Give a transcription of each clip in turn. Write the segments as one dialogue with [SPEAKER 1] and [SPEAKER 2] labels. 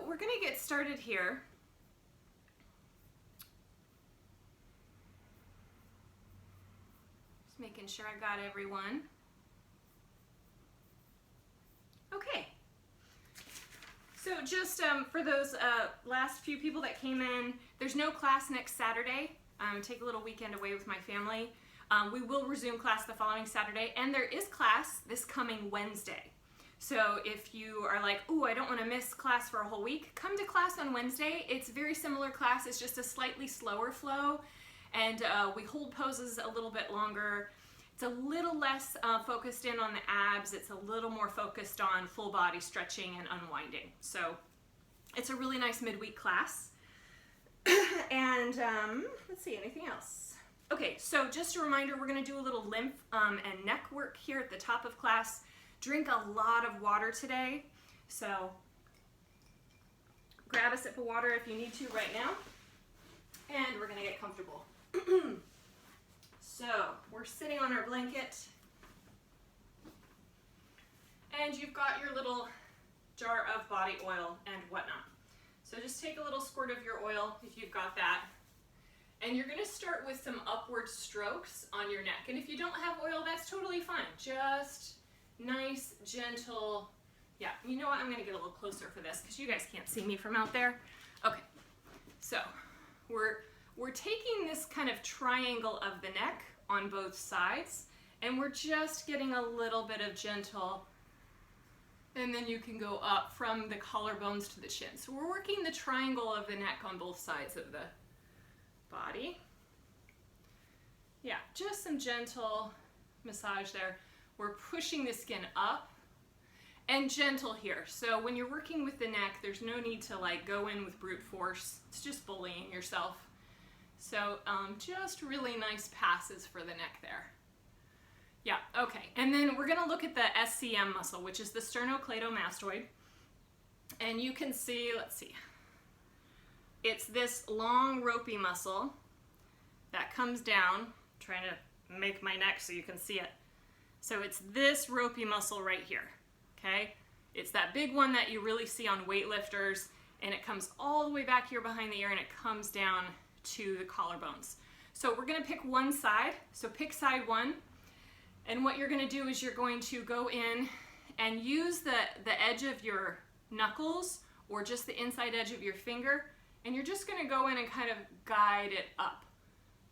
[SPEAKER 1] we're gonna get started here. Just making sure I got everyone. Okay. So just for those last few people that came in, there's no class next Saturday. Take a little weekend away with my family. We will resume class the following Saturday, and there is class this coming Wednesday. So if you are like, ooh, I don't want to miss class for a whole week, come to class on Wednesday. It's very similar class. It's just a slightly slower flow, and we hold poses a little bit longer. It's a little less focused in on the abs. It's a little more focused on full body stretching and unwinding. So it's a really nice midweek class. And let's see, anything else? Okay, so just a reminder, we're gonna do a little lymph and neck work here at the top of class. Drink a lot of water today. So grab a sip of water if you need to right now. And we're gonna get comfortable. So we're sitting on our blanket, and you've got your little jar of body oil and whatnot. So just take a little squirt of your oil if you've got that, and you're gonna start with some upward strokes on your neck. And if you don't have oil, that's totally fine. Just nice, gentle, yeah, you know what, I'm gonna get a little closer for this because you guys can't see me from out there. Okay, so we're taking this kind of triangle of the neck on both sides, and we're just getting a little bit of gentle, and then you can go up from the collarbones to the chin. So we're working the triangle of the neck on both sides of the body. Yeah, just some gentle massage there. We're pushing the skin up and gentle here. So when you're working with the neck, there's no need to like go in with brute force. It's just bullying yourself. So just really nice passes for the neck there. Yeah, okay. And then we're gonna look at the SCM muscle, which is the sternocleidomastoid. And you can see, let's see, it's this long ropey muscle that comes down. I'm trying to make my neck so you can see it. So it's this ropey muscle right here, okay? It's that big one that you really see on weightlifters, and it comes all the way back here behind the ear, and it comes down to the collarbones. So we're gonna pick one side, so pick side one, and what you're gonna do is you're going to go in and use the edge of your knuckles or just the inside edge of your finger, and you're just gonna go in and kind of guide it up.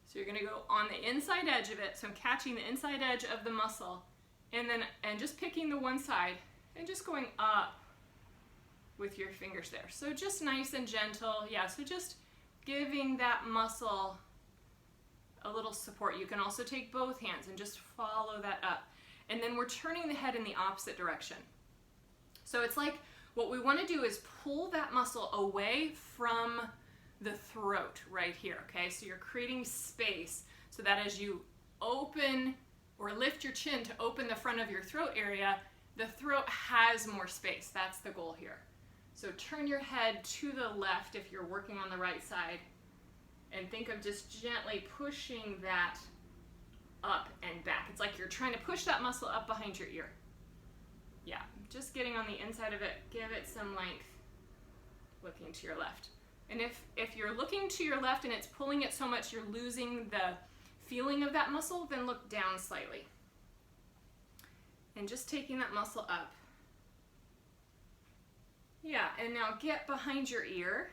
[SPEAKER 1] So you're gonna go on the inside edge of it, so I'm catching the inside edge of the muscle, and just picking the one side and just going up with your fingers there. So just nice and gentle, yeah, so just giving that muscle a little support. You can also take both hands and just follow that up. And then we're turning the head in the opposite direction. So it's like what we want to do is pull that muscle away from the throat right here, okay? So you're creating space so that as you open or lift your chin to open the front of your throat area, the throat has more space. That's the goal here. So turn your head to the left if you're working on the right side, and think of just gently pushing that up and back. It's like you're trying to push that muscle up behind your ear. Yeah, just getting on the inside of it, give it some length, looking to your left. And if you're looking to your left and it's pulling it so much you're losing the feeling of that muscle, then look down slightly. And just taking that muscle up. Yeah, and now get behind your ear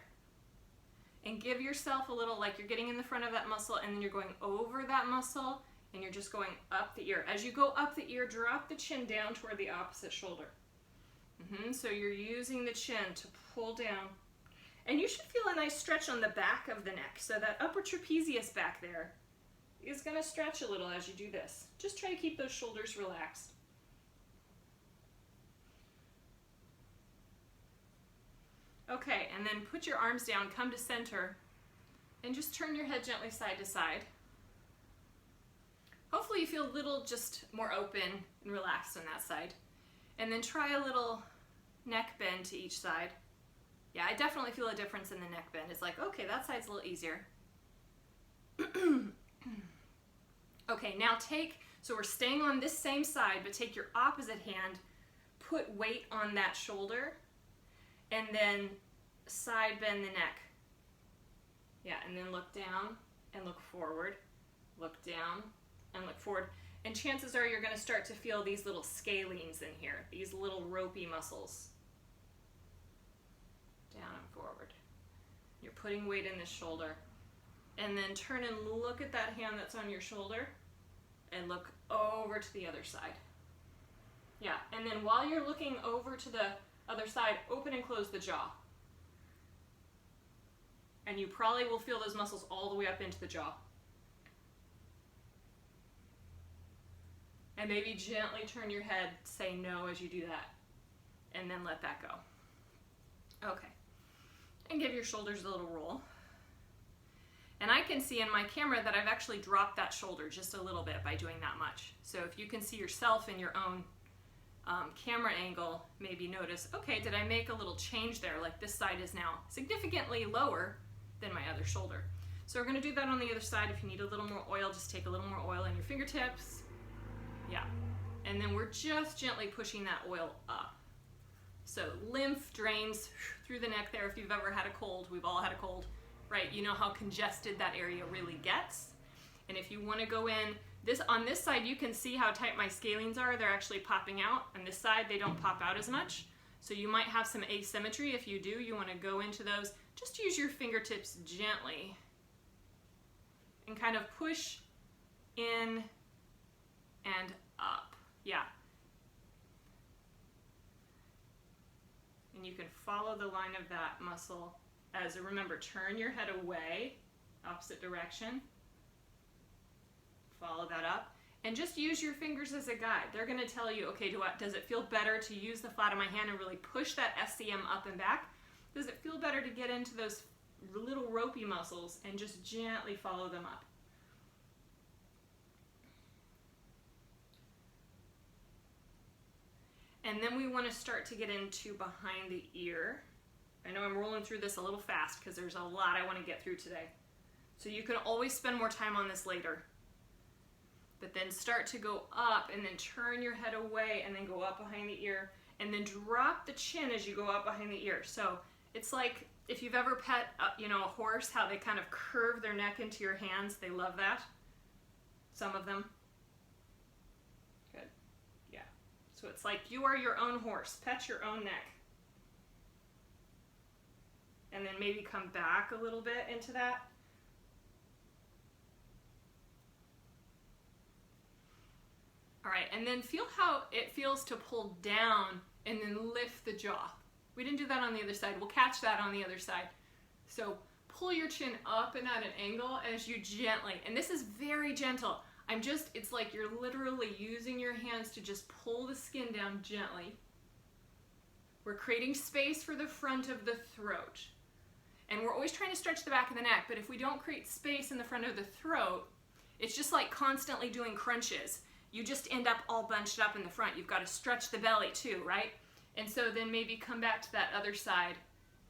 [SPEAKER 1] and give yourself a little, like you're getting in the front of that muscle, and then you're going over that muscle, and you're just going up the ear. As you go up the ear, drop the chin down toward the opposite shoulder. So you're using the chin to pull down. And you should feel a nice stretch on the back of the neck. So that upper trapezius back there is gonna stretch a little as you do this. Just try to keep those shoulders relaxed. Okay, and then put your arms down, come to center, and just turn your head gently side to side. Hopefully you feel a little just more open and relaxed on that side. And then try a little neck bend to each side. Yeah, I definitely feel a difference in the neck bend. It's like, okay, that side's a little easier. Okay, now so we're staying on this same side, but take your opposite hand, put weight on that shoulder, and then side bend the neck. Yeah, and then look down and look forward. Look down and look forward. And chances are you're going to start to feel these little scalenes in here, these little ropey muscles. Down and forward. You're putting weight in this shoulder. And then turn and look at that hand that's on your shoulder and look over to the other side. Yeah, and then while you're looking over to the other side, open and close the jaw. And you probably will feel those muscles all the way up into the jaw. And maybe gently turn your head, say no as you do that, and then let that go. Okay. And give your shoulders a little roll. And I can see in my camera that I've actually dropped that shoulder just a little bit by doing that much. So if you can see yourself in your own camera angle, maybe notice, okay, did I make a little change there? Like this side is now significantly lower than my other shoulder. So we're going to do that on the other side. If you need a little more oil, just take a little more oil in your fingertips. Yeah. And then we're just gently pushing that oil up. So lymph drains through the neck there. If you've ever had a cold, we've all had a cold, right? You know how congested that area really gets. And if you want to go in, on this side, you can see how tight my scalenes are. They're actually popping out. On this side, they don't pop out as much. So you might have some asymmetry. If you do, you want to go into those. Just use your fingertips gently and kind of push in and up. Yeah. And you can follow the line of that muscle as, remember, turn your head away, opposite direction. Follow that up. And just use your fingers as a guide. They're going to tell you, okay, does it feel better to use the flat of my hand and really push that SCM up and back? Does it feel better to get into those little ropey muscles and just gently follow them up? And then we want to start to get into behind the ear. I know I'm rolling through this a little fast because there's a lot I want to get through today. So you can always spend more time on this later. But then start to go up and then turn your head away and then go up behind the ear and then drop the chin as you go up behind the ear. So it's like if you've ever pet a horse, how they kind of curve their neck into your hands. They love that. Some of them. Good. Yeah. So it's like you are your own horse. Pet your own neck. And then maybe come back a little bit into that. All right, and then feel how it feels to pull down and then lift the jaw. We didn't do that on the other side. We'll catch that on the other side. So pull your chin up and at an angle as you gently, and this is very gentle. It's like you're literally using your hands to just pull the skin down gently. We're creating space for the front of the throat. And we're always trying to stretch the back of the neck, but if we don't create space in the front of the throat, it's just like constantly doing crunches. You just end up all bunched up in the front. You've got to stretch the belly too, right? And so then maybe come back to that other side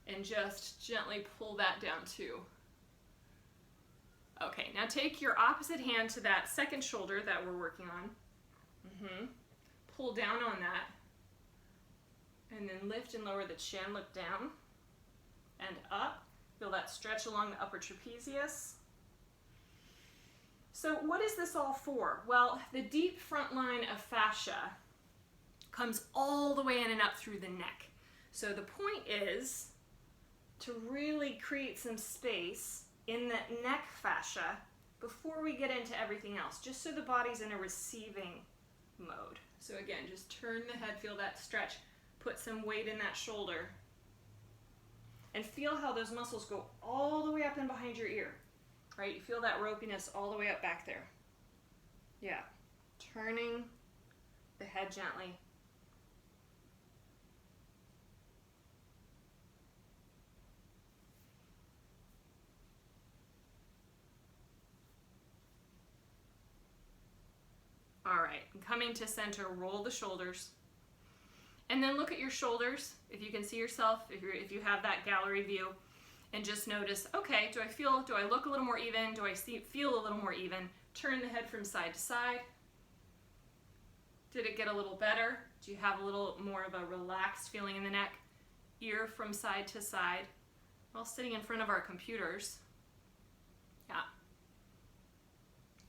[SPEAKER 1] and just gently pull that down too. Okay, now take your opposite hand to that second shoulder that we're working on. Pull down on that. And then lift and lower the chin, look down and up. Feel that stretch along the upper trapezius. So what is this all for? Well, the deep front line of fascia comes all the way in and up through the neck. So the point is to really create some space in the neck fascia before we get into everything else, just so the body's in a receiving mode. So again, just turn the head, feel that stretch, put some weight in that shoulder, and feel how those muscles go all the way up and behind your ear. Right, you feel that ropiness all the way up back there. Yeah, turning the head gently. All right, coming to center, roll the shoulders. And then look at your shoulders, if you can see yourself, if you have that gallery view. And just notice, okay, do I look a little more even? Do I feel a little more even? Turn the head from side to side. Did it get a little better? Do you have a little more of a relaxed feeling in the neck? Ear from side to side. We're all sitting in front of our computers. Yeah.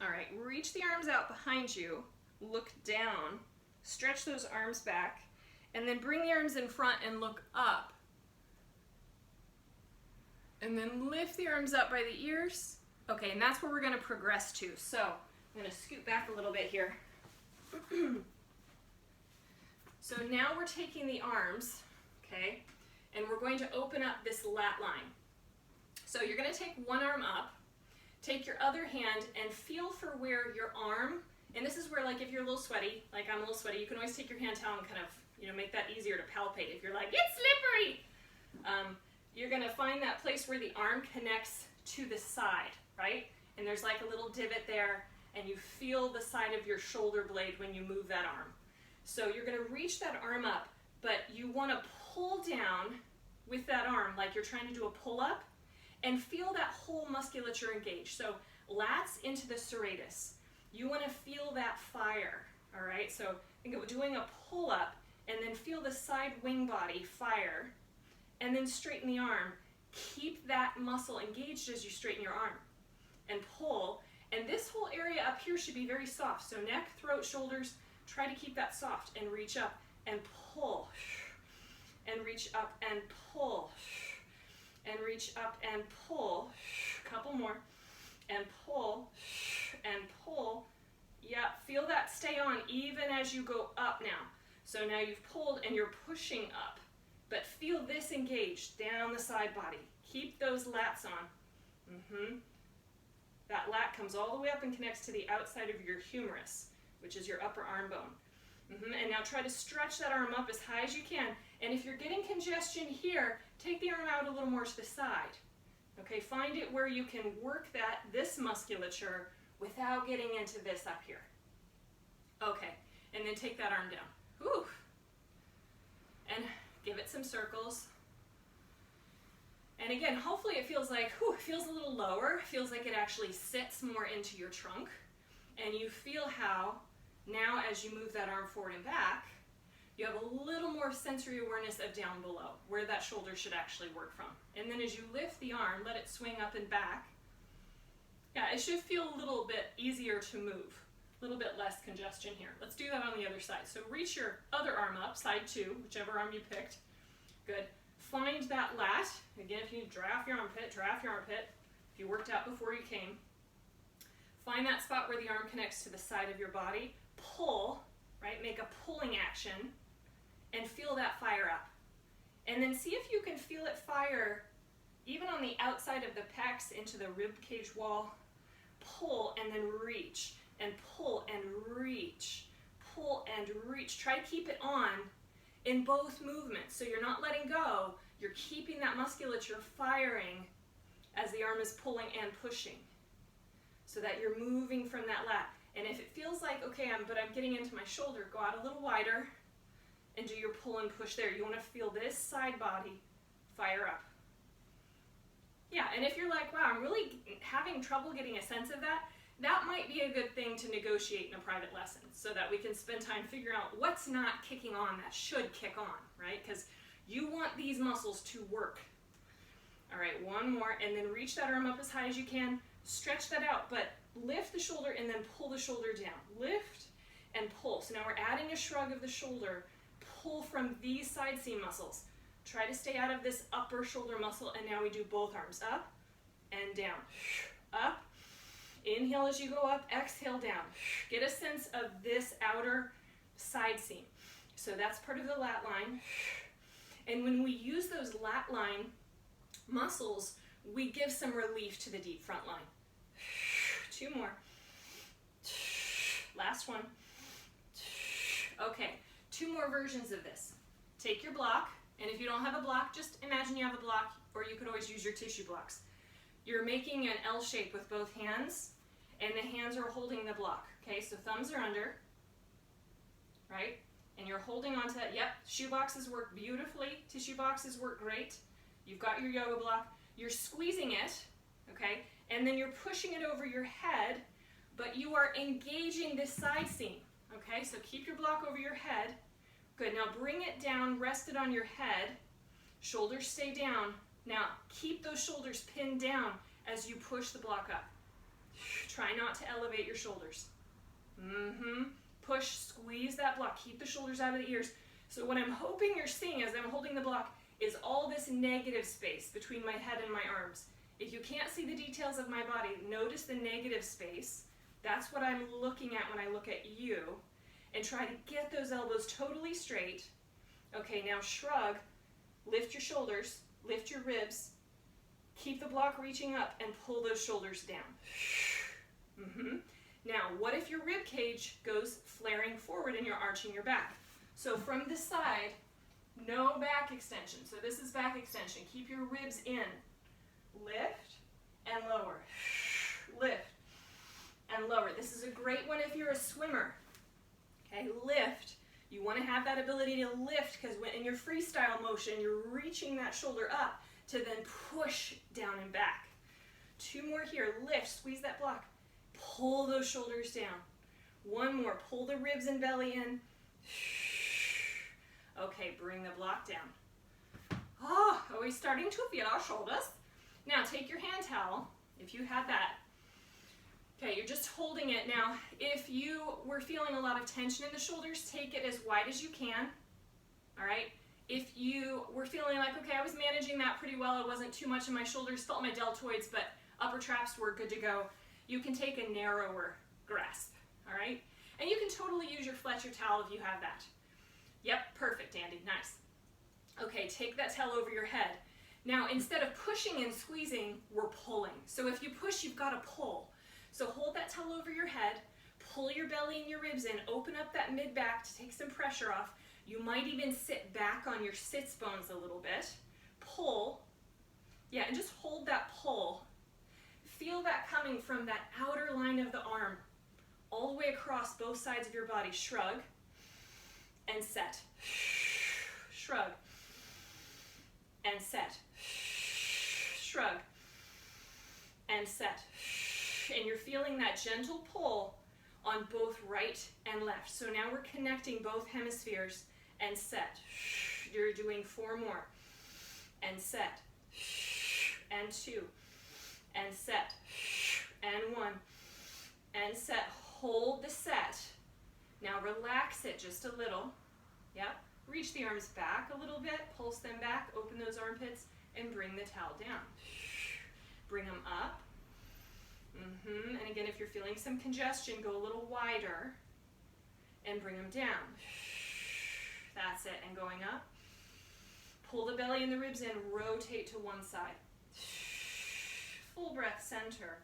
[SPEAKER 1] All right, reach the arms out behind you, look down, stretch those arms back, and then bring the arms in front and look up. And then lift the arms up by the ears. Okay, and that's where we're going to progress to. So I'm going to scoot back a little bit here. So now we're taking the arms, okay, and we're going to open up this lat line. So you're going to take one arm up, take your other hand and feel for where your arm, and this is where, like, if you're a little sweaty, like I'm a little sweaty, you can always take your hand towel and kind of, you know, make that easier to palpate. If you're like, it's slippery, you're going to find that place where the arm connects to the side, right? And there's like a little divot there, and you feel the side of your shoulder blade when you move that arm. So you're going to reach that arm up, but you want to pull down with that arm like you're trying to do a pull-up, and feel that whole musculature engage. So lats into the serratus. You want to feel that fire, all right? So think of doing a pull-up, and then feel the side wing body fire, and then straighten the arm. Keep that muscle engaged as you straighten your arm, and pull. And this whole area up here should be very soft. So neck, throat, shoulders, try to keep that soft, and reach up and pull, and reach up and pull, and reach up and pull. Couple more, and pull, and pull. Yeah, feel that stay on even as you go up now. So now you've pulled and you're pushing up, but feel this engaged down the side body. Keep those lats on. That lat comes all the way up and connects to the outside of your humerus, which is your upper arm bone. And now try to stretch that arm up as high as you can. And if you're getting congestion here, take the arm out a little more to the side. Okay, find it where you can work this musculature without getting into this up here. Okay, and then take that arm down. Whew. And give it some circles. And again, hopefully it feels like, it feels a little lower. It feels like it actually sits more into your trunk. And you feel how now as you move that arm forward and back, you have a little more sensory awareness of down below, where that shoulder should actually work from. And then as you lift the arm, let it swing up and back. Yeah, it should feel a little bit easier to move, a little bit less congestion here. Let's do that on the other side. So reach your other arm up, side two, whichever arm you picked. Good. Find that lat. Again, if you draft your armpit, if you worked out before you came. Find that spot where the arm connects to the side of your body. Pull, right? Make a pulling action and feel that fire up. And then see if you can feel it fire even on the outside of the pecs into the rib cage wall. Pull and then reach, and pull and reach, pull and reach. Try to keep it on in both movements. So you're not letting go, you're keeping that musculature firing as the arm is pulling and pushing, so that you're moving from that lat. And if it feels like, okay, I'm getting into my shoulder, go out a little wider and do your pull and push there. You want to feel this side body fire up. Yeah, and if you're like, wow, I'm really having trouble getting a sense of that, that might be a good thing to negotiate in a private lesson, so that we can spend time figuring out what's not kicking on that should kick on, right? Because you want these muscles to work. All right, one more, and then reach that arm up as high as you can. Stretch that out, but lift the shoulder and then pull the shoulder down. Lift and pull. So now we're adding a shrug of the shoulder. Pull from these side seam muscles. Try to stay out of this upper shoulder muscle, and now we do both arms up and down. Up. Inhale as you go up, exhale down. Get a sense of this outer side seam. So that's part of the lat line. And when we use those lat line muscles, we give some relief to the deep front line. Two more. Last one. Okay, two more versions of this. Take your block, and if you don't have a block, just imagine you have a block, or you could always use your tissue blocks. You're making an L shape with both hands, and the hands are holding the block. Okay, so thumbs are under, right? And you're holding onto that. Yep, shoe boxes work beautifully. Tissue boxes work great. You've got your yoga block. You're squeezing it, okay? And then you're pushing it over your head, but you are engaging this side seam, okay? So keep your block over your head. Good, now bring it down, rest it on your head. Shoulders stay down. Now, keep those shoulders pinned down as you push the block up. Try not to elevate your shoulders. Push, squeeze that block. Keep the shoulders out of the ears. So what I'm hoping you're seeing as I'm holding the block is all this negative space between my head and my arms. If you can't see the details of my body, notice the negative space. That's what I'm looking at when I look at you. And try to get those elbows totally straight. Okay, now shrug. Lift your shoulders. Lift your ribs. Keep the block reaching up and pull those shoulders down. Now, what if your rib cage goes flaring forward and you're arching your back? So from the side, no back extension. So this is back extension. Keep your ribs in. Lift and lower. Lift and lower. This is a great one if you're a swimmer. Okay, lift. You want to have that ability to lift because when in your freestyle motion, you're reaching that shoulder up to then push down and back. 2 more here. Lift, squeeze that block. Pull those shoulders down. 1 more. Pull the ribs and belly in. Okay, bring the block down. Are we starting to feel our shoulders? Now take your hand towel, if you have that. Okay, you're just holding it. Now, if you were feeling a lot of tension in the shoulders, take it as wide as you can. All right? If you were feeling like, okay, I was managing that pretty well, it wasn't too much in my shoulders, felt my deltoids, but upper traps were good to go, you can take a narrower grasp, all right? And you can totally use your Fletcher towel if you have that. Yep, perfect, Andy, nice. Okay, take that towel over your head. Now, instead of pushing and squeezing, we're pulling. So if you push, you've got to pull. So hold that towel over your head, pull your belly and your ribs in, open up that mid-back to take some pressure off. You might even sit back on your sits bones a little bit. Pull. Yeah, and just hold that pull. Feel that coming from that outer line of the arm, all the way across both sides of your body. Shrug and set. Shrug and set. Shrug and set. And you're feeling that gentle pull on both right and left. So now we're connecting both hemispheres and set. You're doing 4 more. And set. And 2. And set. And 1. And set. Hold the set. Now relax it just a little. Yep. Reach the arms back a little bit. Pulse them back. Open those armpits. And bring the towel down. Bring them up. And again, if you're feeling some congestion, go a little wider and bring them down. That's it. And going up. Pull the belly and the ribs in. Rotate to one side. Full breath, center.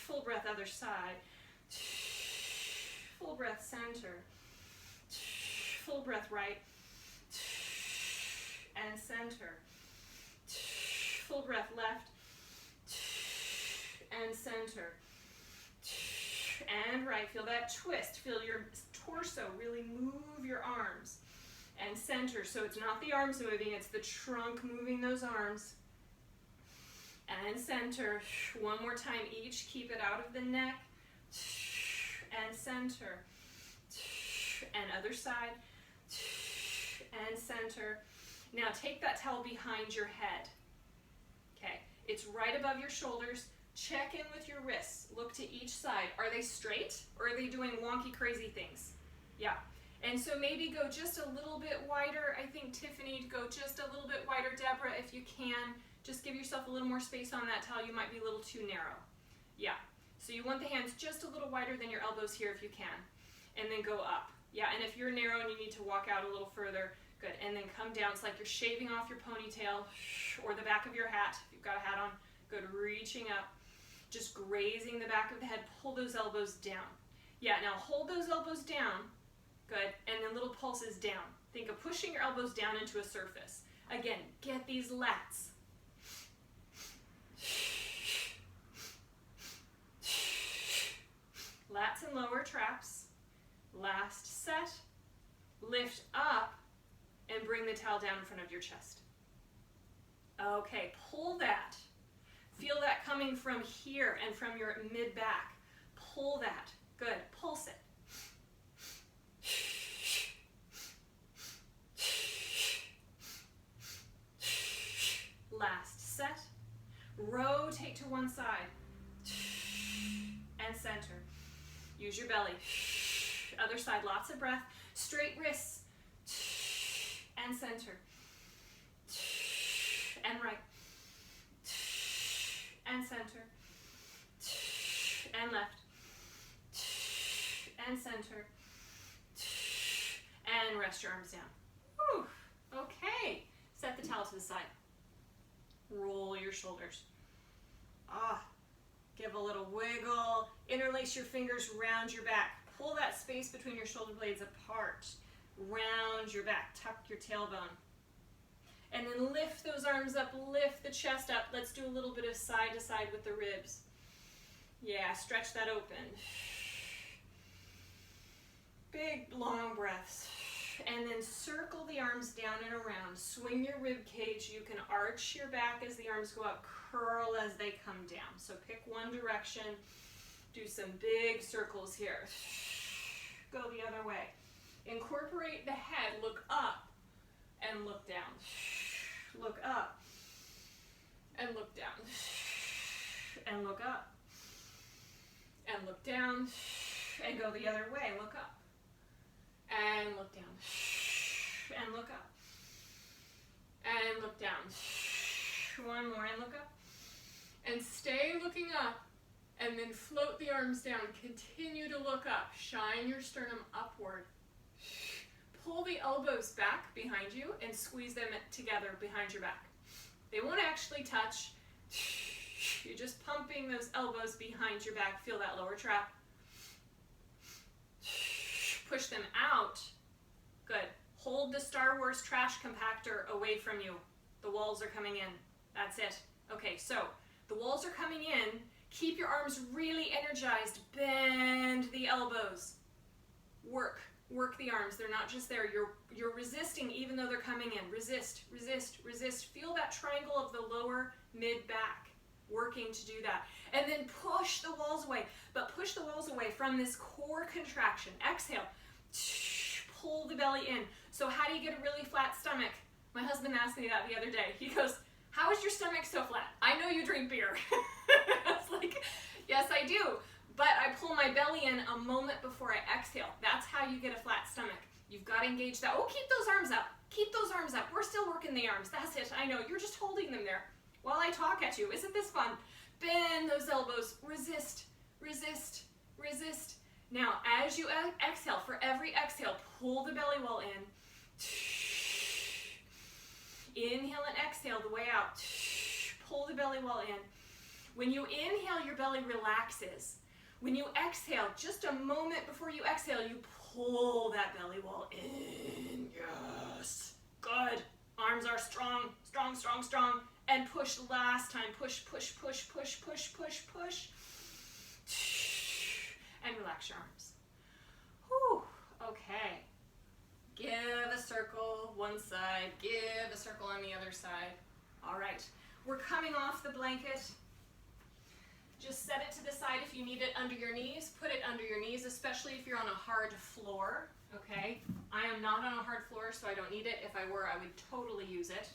[SPEAKER 1] Full breath, other side. Full breath, center. Full breath, right. And center. Full breath, left. And center. And right. Feel that twist. Feel your torso really move your arms. And center. So it's not the arms moving, it's the trunk moving those arms. And center. 1 more time each. Keep it out of the neck. And center. And other side. And center. Now take that towel behind your head. Okay. It's right above your shoulders. Check in with your wrists. Look to each side. Are they straight or are they doing wonky, crazy things? Yeah. And so maybe go just a little bit wider. I think Tiffany, go just a little bit wider. Deborah, if you can, just give yourself a little more space on that towel. You might be a little too narrow. Yeah. So you want the hands just a little wider than your elbows here if you can. And then go up. Yeah, and if you're narrow and you need to walk out a little further, good. And then come down. It's like you're shaving off your ponytail or the back of your hat. If you've got a hat on, good. Reaching up. Just grazing the back of the head. Pull those elbows down. Yeah, now hold those elbows down. Good. And then little pulses down. Think of pushing your elbows down into a surface. Again, get these lats. Lats and lower traps. Last set. Lift up and bring the towel down in front of your chest. Okay, pull that. Feel that coming from here and from your mid-back. Pull that. Good. Pulse it. Rotate to one side. And center. Use your belly. Other side, lots of breath. Straight wrists. And center. And right. And center. And left. And center. And rest your arms down. Whew. Okay. Set the towel to the side. Roll your shoulders. Give a little wiggle. Interlace your fingers round your back. Pull that space between your shoulder blades apart. Round your back. Tuck your tailbone. And then lift those arms up. Lift the chest up. Let's do a little bit of side to side with the ribs. Yeah, stretch that open. Big, long breaths. And then circle the arms down and around. Swing your rib cage. You can arch your back as the arms go up. Curl as they come down. So pick one direction. Do some big circles here. Go the other way. Incorporate the head. Look up and look down. Look up and look down. And look up and look down. And go the other way. Look up and look down. And look up and look down. One more and look up. And stay looking up. And then float the arms down. Continue to look up. Shine your sternum upward. Pull the elbows back behind you and squeeze them together behind your back. They won't actually touch. You're just pumping those elbows behind your back. Feel that lower trap. Push them out. Good. Hold the Star Wars trash compactor away from you. The walls are coming in. That's it. Okay, so the walls are coming in. Keep your arms really energized. Bend the elbows. Work the arms. They're not just there. You're resisting even though they're coming in. Resist, resist, resist. Feel that triangle of the lower mid-back. Working to do that. And then push the walls away. But push the walls away from this core contraction. Exhale. Pull the belly in. So how do you get a really flat stomach? My husband asked me that the other day. He goes, how is your stomach so flat? I know you drink beer. I was like, yes, I do. But I pull my belly in a moment before I exhale. That's how you get a flat stomach. You've got to engage that. Oh, keep those arms up. Keep those arms up. We're still working the arms. That's it. I know. You're just holding them there while I talk at you. Isn't this fun? Bend those elbows. Resist, resist, resist. Now, as you exhale, for every exhale, pull the belly wall in. Inhale and exhale the way out. Pull the belly wall in. When you inhale, your belly relaxes. When you exhale, just a moment before you exhale, you pull that belly wall in. Yes. Good. Arms are strong, strong, strong, strong. And push last time. Push, push, push, push, push, push, push. And relax your arms. Whew. Okay. Give a circle one side. Give a circle on the other side. All right. We're coming off the blanket. Just set it to the side if you need it under your knees. Put it under your knees, especially if you're on a hard floor. Okay? I am not on a hard floor, so I don't need it. If I were, I would totally use it.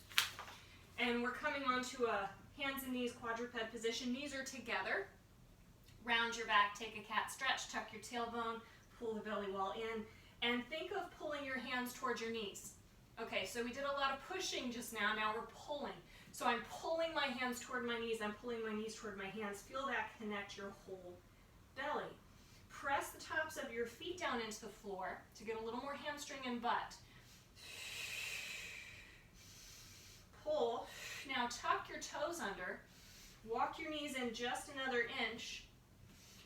[SPEAKER 1] And we're coming onto a hands and knees quadruped position. Knees are together. Round your back, take a cat stretch, tuck your tailbone, pull the belly wall in, and think of pulling your hands towards your knees. Okay, so we did a lot of pushing just now. Now we're pulling. So I'm pulling my hands toward my knees. I'm pulling my knees toward my hands. Feel that connect your whole belly. Press the tops of your feet down into the floor to get a little more hamstring and butt. Pull. Now tuck your toes under. Walk your knees in just another inch.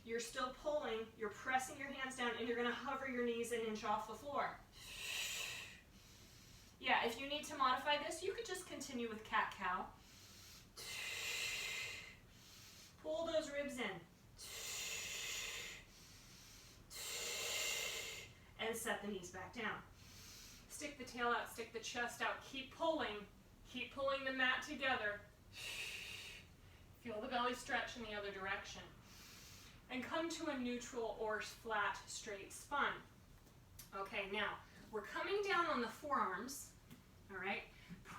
[SPEAKER 1] You're still pulling. You're pressing your hands down, and you're going to hover your knees an inch off the floor. Yeah, if you need to modify this, you could just continue with cat-cow. Pull those ribs in. And set the knees back down. Stick the tail out, stick the chest out. Keep pulling the mat together. Feel the belly stretch in the other direction. And come to a neutral or flat, straight spine. Okay, now, we're coming down on the forearms, all right?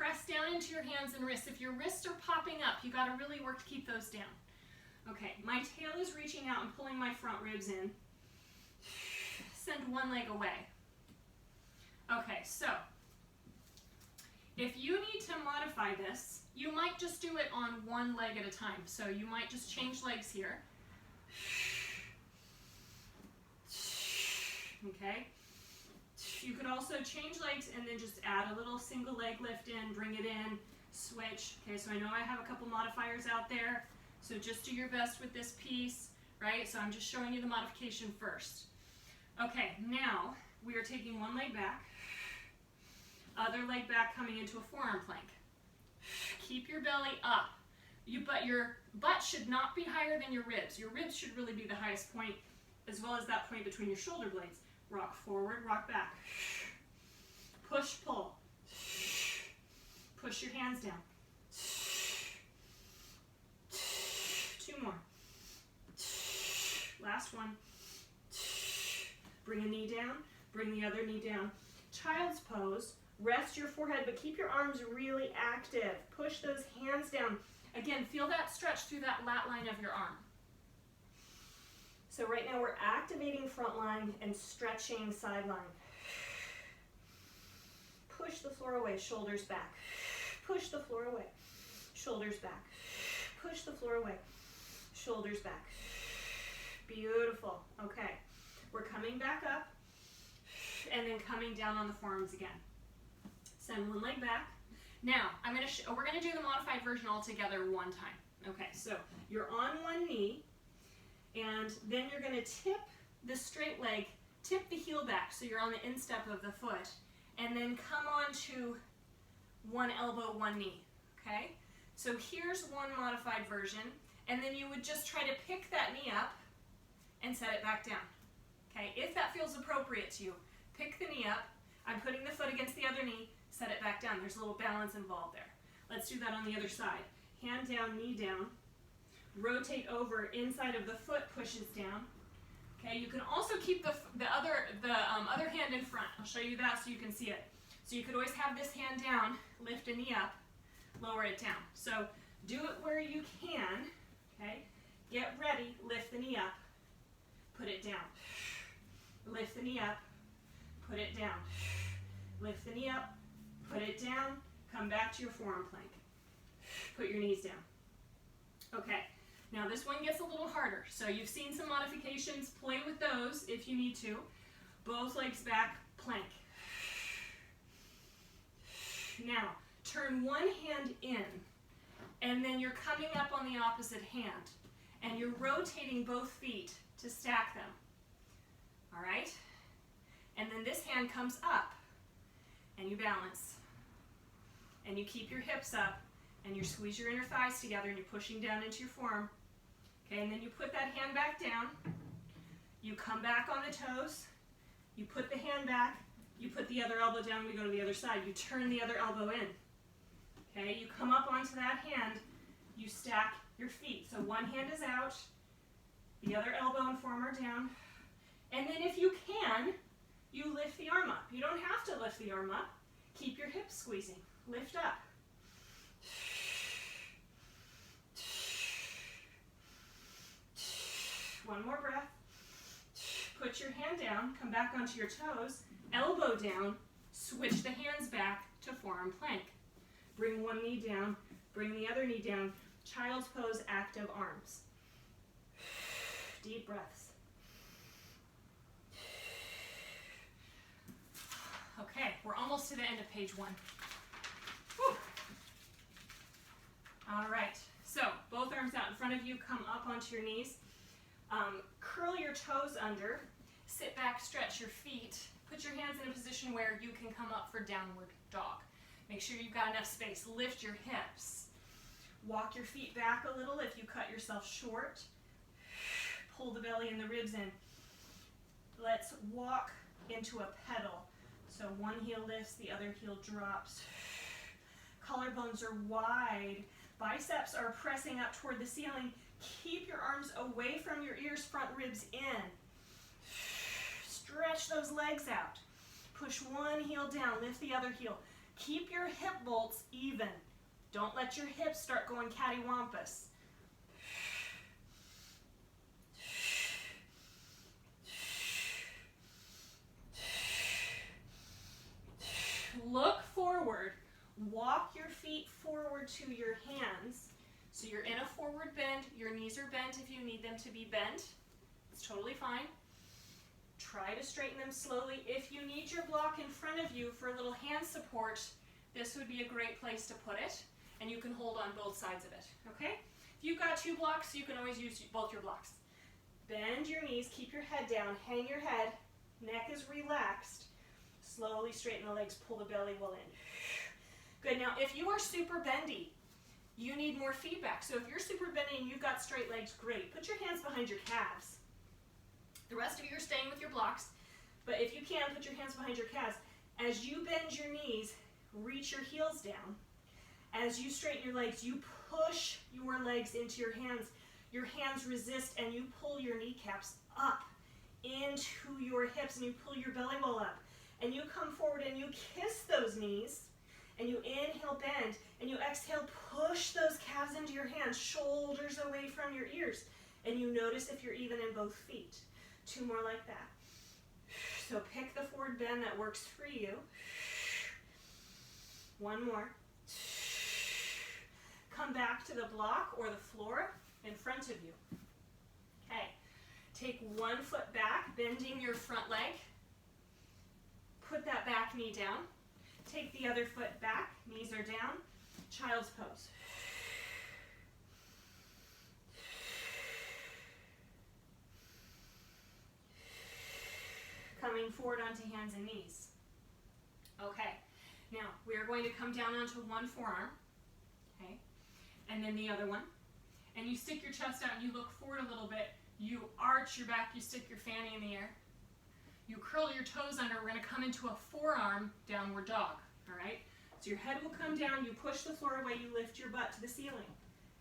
[SPEAKER 1] press down into your hands and wrists. If your wrists are popping up, you got to really work to keep those down. Okay, my tail is reaching out and pulling my front ribs in. Send one leg away. Okay, so if you need to modify this, you might just do it on one leg at a time. So you might just change legs here. Okay. You could also change legs and then just add a little single leg lift in, bring it in, switch. Okay, so I know I have a couple modifiers out there. So just do your best with this piece, right? So I'm just showing you the modification first. Okay, now we are taking one leg back, other leg back coming into a forearm plank. Keep your belly up, but your butt should not be higher than your ribs. Your ribs should really be the highest point, as well as that point between your shoulder blades. Rock forward, rock back. Push, pull. Push your hands down. 2 more. Last one. Bring a knee down, bring the other knee down. Child's pose. Rest your forehead, but keep your arms really active. Push those hands down. Again, feel that stretch through that lat line of your arm. So right now we're activating front line and stretching sideline. Push the floor away, shoulders back. Push the floor away, shoulders back. Push the floor away, shoulders back. Beautiful. Okay, we're coming back up and then coming down on the forearms again. Send one leg back. Now, we're gonna do the modified version all together one time. Okay, so you're on one knee, and then you're gonna tip the straight leg, tip the heel back so you're on the instep of the foot, and then come on to one elbow, one knee, okay? So here's one modified version, and then you would just try to pick that knee up and set it back down, okay? If that feels appropriate to you, pick the knee up. I'm putting the foot against the other knee, set it back down. There's a little balance involved there. Let's do that on the other side. Hand down, knee down. Rotate over, inside of the foot pushes down. Okay, you can also keep the other hand in front. I'll show you that so you can see it. So you could always have this hand down, lift a knee up, lower it down. So do it where you can, okay? Get ready, lift the knee up, put it down. Lift the knee up, put it down. Lift the knee up, put it down, come back to your forearm plank. Put your knees down. Okay, now this one gets a little harder. So you've seen some modifications, play with those if you need to. Both legs back, plank. Now, turn one hand in, and then you're coming up on the opposite hand, and you're rotating both feet to stack them. All right? And then this hand comes up, and you balance. And you keep your hips up, and you squeeze your inner thighs together, and you're pushing down into your forearm. Okay, and then you put that hand back down. You come back on the toes. You put the hand back. You put the other elbow down. We go to the other side. You turn the other elbow in. Okay, you come up onto that hand. You stack your feet. So one hand is out. The other elbow and forearm are down. And then if you can, you lift the arm up. You don't have to lift the arm up. Keep your hips squeezing. Lift up. One more breath. Put your hand down. Come back onto your toes. Elbow down. Switch the hands back to forearm plank. Bring one knee down. Bring the other knee down. Child's pose, active arms. Deep breaths. Okay, we're almost to the end of page 1. Whew. All right, so both arms out in front of you, come up onto your knees. Curl your toes under, sit back, stretch your feet, put your hands in a position where you can come up for downward dog. Make sure you've got enough space. Lift your hips. Walk your feet back a little if you cut yourself short. Pull the belly and the ribs in. Let's walk into a pedal. So one heel lifts, the other heel drops. Collarbones are wide. Biceps are pressing up toward the ceiling. Keep your arms away from your ears, front ribs in. Stretch those legs out. Push one heel down, lift the other heel.
[SPEAKER 2] Keep your hip bolts even. Don't let your hips start going cattywampus. Look forward. Walk your feet forward to your hands. So you're in a forward bend. Your knees are bent if you need them to be bent. It's totally fine. Try to straighten them slowly. If you need your block in front of you for a little hand support, this would be a great place to put it, and you can hold on both sides of it, okay? If you've got two blocks, you can always use both your blocks. Bend your knees, keep your head down, hang your head, neck is relaxed. Slowly straighten the legs, pull the belly well in. Good, now if you are super bendy, you need more feedback. So if you're super bendy and you've got straight legs, great. Put your hands behind your calves. The rest of you are staying with your blocks, but if you can, put your hands behind your calves. As you bend your knees, reach your heels down. As you straighten your legs, you push your legs into your hands. Your hands resist and you pull your kneecaps up into your hips and you pull your belly well up. And you come forward and you kiss those knees and you inhale, bend, and you exhale, push those calves into your hands, shoulders away from your ears. And you notice if you're even in both feet. Two more like that. So pick the forward bend that works for you. One more. Come back to the block or the floor in front of you. Okay. Take one foot back, bending your front leg. Put that back knee down. Take the other foot back, knees are down. Child's pose. Coming forward onto hands and knees. Okay, now we are going to come down onto one forearm, okay, and then the other one. And you stick your chest out and you look forward a little bit. You arch your back, you stick your fanny in the air. You curl your toes under. We're going to come into a forearm downward dog, all right? So your head will come down, you push the floor away, you lift your butt to the ceiling.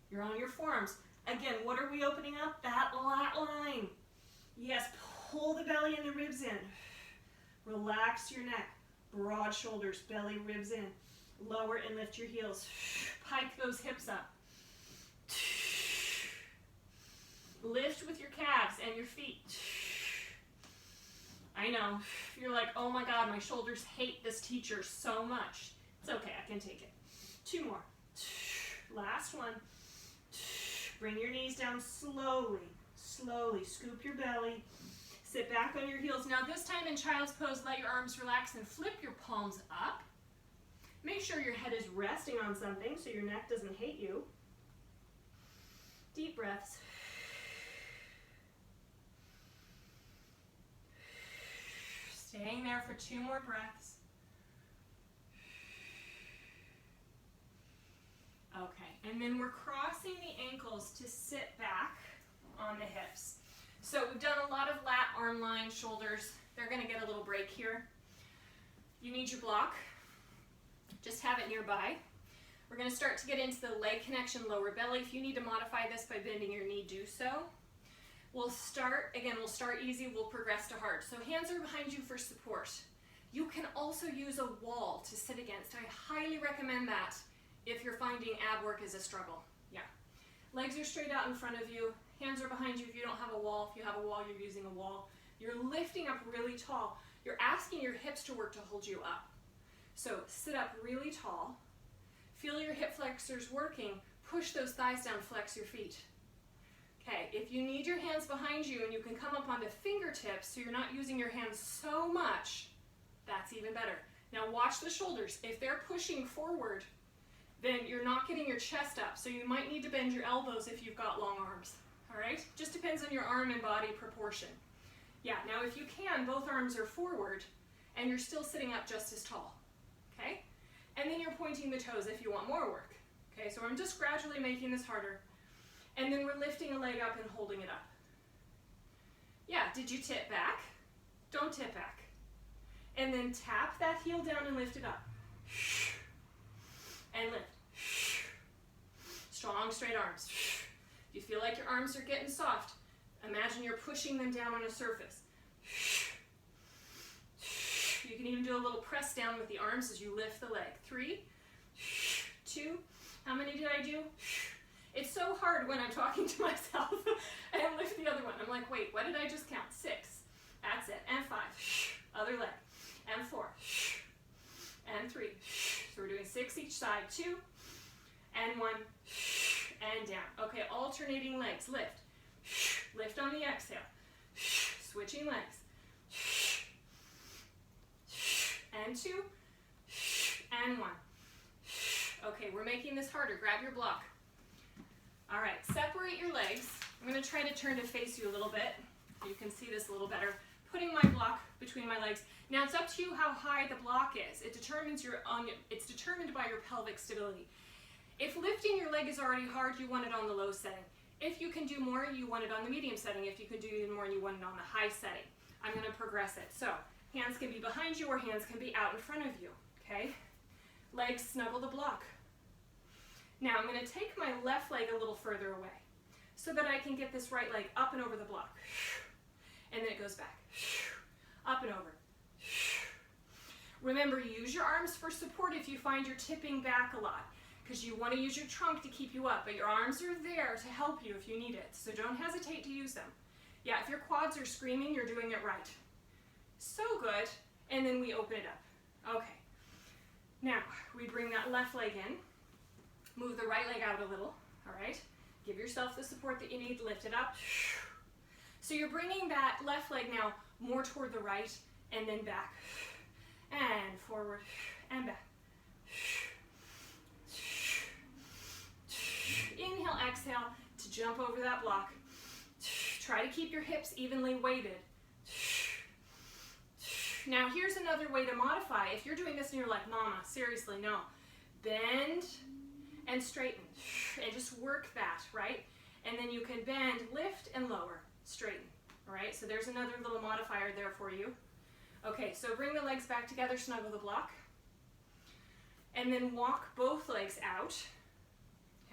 [SPEAKER 2] You're on your forearms. Again, what are we opening up? That lat line. Yes, pull the belly and the ribs in. Relax your neck. Broad shoulders, belly, ribs in. Lower and lift your heels. Pike those hips up. Lift with your calves and your feet. I know, you're like, oh my God, my shoulders hate this teacher so much. It's okay, I can take it. Two more. Last one. Bring your knees down slowly, slowly. Scoop your belly. Sit back on your heels. Now this time in child's pose, let your arms relax and flip your palms up. Make sure your head is resting on something so your neck doesn't hate you. Deep breaths. Staying there for two more breaths. Okay, and then we're crossing the ankles to sit back on the hips. So we've done a lot of lat, arm line, shoulders. They're going to get a little break here. You need your block. Just have it nearby. We're going to start to get into the leg connection, lower belly. If you need to modify this by bending your knee, do so. We'll start easy, we'll progress to hard. So hands are behind you for support. You can also use a wall to sit against. I highly recommend that if you're finding ab work is a struggle. Yeah. Legs are straight out in front of you. Hands are behind you if you don't have a wall. If you have a wall, you're using a wall. You're lifting up really tall. You're asking your hips to work to hold you up. So sit up really tall. Feel your hip flexors working. Push those thighs down, flex your feet. Okay, if you need your hands behind you and you can come up onto fingertips so you're not using your hands so much, that's even better. Now watch the shoulders. If they're pushing forward, then you're not getting your chest up, so you might need to bend your elbows if you've got long arms, all right? Just depends on your arm and body proportion. Yeah, now if you can, both arms are forward and you're still sitting up just as tall, okay? And then you're pointing the toes if you want more work, okay? So I'm just gradually making this harder. And then we're lifting a leg up and holding it up. Yeah, did you tip back? Don't tip back. And then tap that heel down and lift it up. And lift. Strong, straight arms. If you feel like your arms are getting soft, imagine you're pushing them down on a surface. You can even do a little press down with the arms as you lift the leg. 3, 2, how many did I do? It's so hard when I'm talking to myself and lift the other one. I'm like, wait, what did I just count? 6. That's it. And 5. Other leg. And 4. And 3. So we're doing 6 each side. 2. And 1. And down. Okay, alternating legs. Lift. Lift on the exhale. Switching legs. And 2. And 1. Okay, we're making this harder. Grab your block. All right, separate your legs. I'm going to try to turn to face you a little bit. You can see this a little better. Putting my block between my legs. Now it's up to you how high the block is. It's determined by your pelvic stability. If lifting your leg is already hard, you want it on the low setting. If you can do more, you want it on the medium setting. If you can do even more, you want it on the high setting. I'm going to progress it. So hands can be behind you or hands can be out in front of you. Okay? Legs snuggle the block. Now I'm going to take my left leg a little further away so that I can get this right leg up and over the block. And then it goes back. Up and over. Remember, use your arms for support if you find you're tipping back a lot, because you want to use your trunk to keep you up, but your arms are there to help you if you need it. So don't hesitate to use them. Yeah, if your quads are screaming, you're doing it right. So good. And then we open it up. Okay. Now, we bring that left leg in. Move the right leg out a little, all right? Give yourself the support that you need, lift it up. So you're bringing that left leg now more toward the right and then back. And forward and back. Inhale, exhale to jump over that block. Try to keep your hips evenly weighted. Now here's another way to modify. If you're doing this and you're like, Mama, seriously, no. Bend and straighten, and just work that, right? And then you can bend, lift, and lower, straighten, all right? So there's another little modifier there for you. Okay, so bring the legs back together, snuggle the block, and then walk both legs out,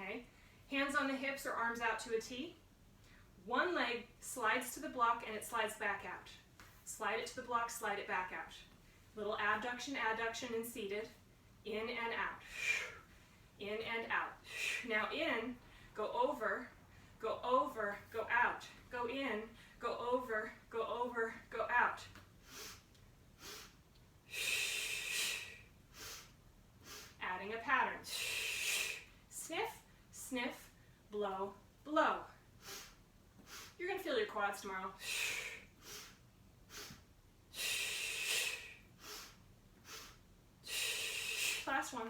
[SPEAKER 2] okay? Hands on the hips or arms out to a T. One leg slides to the block and it slides back out. Slide it to the block, slide it back out. Little abduction, adduction, and seated, in and out. In and out. Now in, go over, go over, go out. Go in, go over, go over, go out. Adding a pattern. Sniff, sniff, blow, blow. You're going to feel your quads tomorrow. Last one.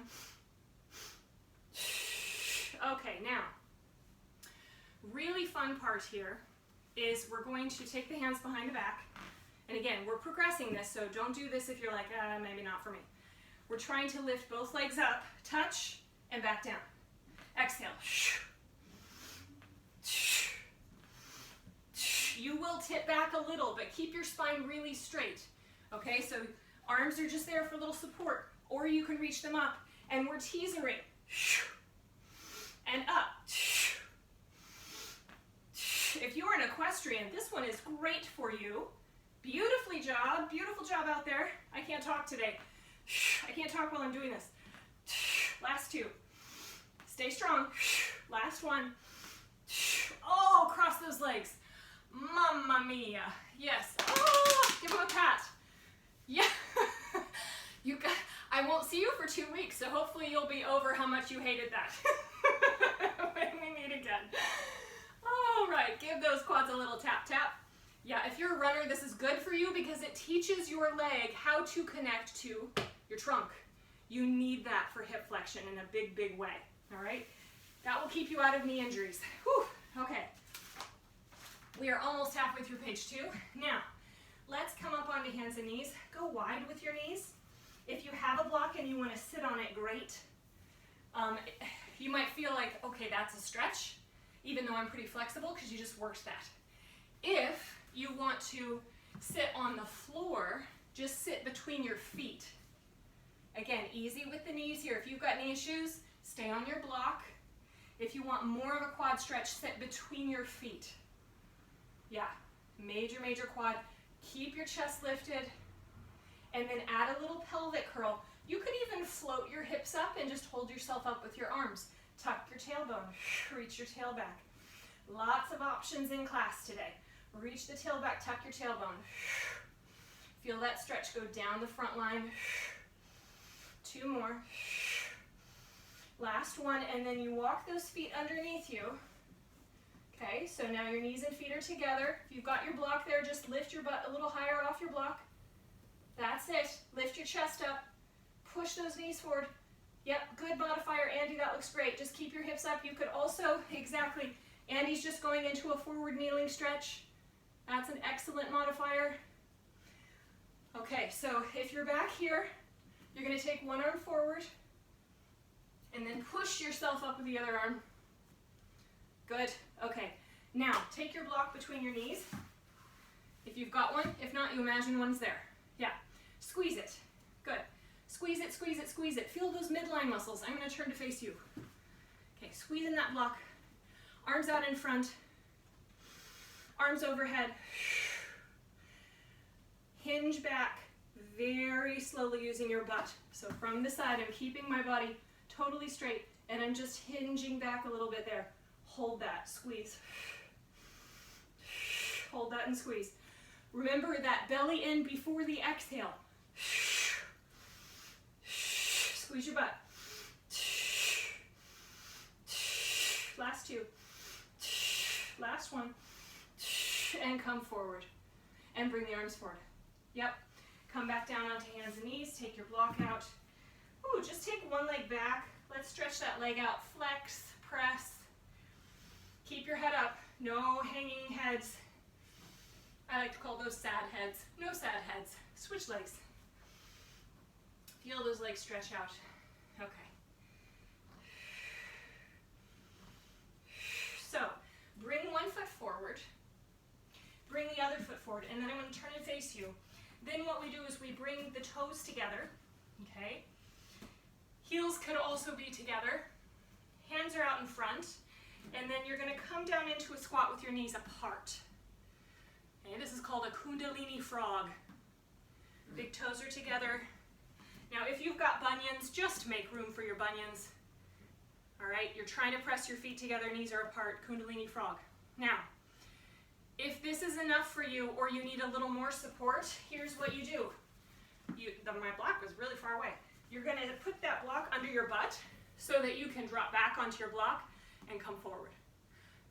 [SPEAKER 2] Okay, now, really fun part here is we're going to take the hands behind the back. And again, we're progressing this, so don't do this if you're like, maybe not for me. We're trying to lift both legs up, touch, and back down. Exhale. You will tip back a little, but keep your spine really straight. Okay, so arms are just there for a little support, or you can reach them up, and we're teasering. And up. If you're an equestrian, this one is great for you. Beautiful job out there. I can't talk today. I can't talk while I'm doing this. Last 2. Stay strong. Last 1. Oh, cross those legs. Mamma mia. Yes. Oh, give them a pat. Yeah. You got. I won't see you for 2 weeks, so hopefully you'll be over how much you hated that when we meet again. All right, give those quads a little tap, tap. Yeah, if you're a runner, this is good for you because it teaches your leg how to connect to your trunk. You need that for hip flexion in a big, big way, all right? That will keep you out of knee injuries. Whew, okay. We are almost halfway through page 2. Now, let's come up onto hands and knees. Go wide with your knees. If you have a block and you want to sit on it, great. You might feel like, okay, that's a stretch, even though I'm pretty flexible because you just worked that. If you want to sit on the floor, just sit between your feet. Again, easy with the knees here. If you've got knee issues, stay on your block. If you want more of a quad stretch, sit between your feet. Yeah, major, major quad. Keep your chest lifted. and then add a little pelvic curl. You could even float your hips up and just hold yourself up with your arms. Tuck your tailbone, reach your tail back. Lots of options in class today. Reach the tail back, tuck your tailbone. Feel that stretch go down the front line. 2 more. Last one, and then you walk those feet underneath you. Okay, so now your knees and feet are together. If you've got your block there, just lift your butt a little higher off your block. That's it. Lift your chest up. Push those knees forward. Yep, good modifier, Andy, that looks great. Just keep your hips up. You could also, exactly, Andy's just going into a forward kneeling stretch. That's an excellent modifier. Okay, so if you're back here, you're going to take one arm forward and then push yourself up with the other arm. Good. Okay, now take your block between your knees. If you've got one, if not, you imagine one's there. Yeah, squeeze it. Good. Squeeze it, squeeze it, squeeze it. Feel those midline muscles. I'm going to turn to face you. Okay, squeeze in that block. Arms out in front. Arms overhead. Hinge back very slowly using your butt. So from the side, I'm keeping my body totally straight, and I'm just hinging back a little bit there. Hold that, squeeze. Hold that and squeeze. Remember that belly in before the exhale. Squeeze your butt. Last 2. Last one. And come forward. And bring the arms forward. Yep. Come back down onto hands and knees. Take your block out. Ooh, just take one leg back. Let's stretch that leg out. Flex, press. Keep your head up. No hanging heads. I like to call those sad heads. No sad heads. Switch legs. Feel those legs stretch out. Okay. So, bring one foot forward. Bring the other foot forward, and then I'm going to turn and face you. Then what we do is we bring the toes together, okay? Heels could also be together. Hands are out in front, and then you're going to come down into a squat with your knees apart. Okay, this is called a Kundalini frog. Big toes are together. Now, if you've got bunions, just make room for your bunions. All right, you're trying to press your feet together, knees are apart, Kundalini frog. Now, if this is enough for you or you need a little more support, here's what you do. My block was really far away. You're going to put that block under your butt so that you can drop back onto your block and come forward.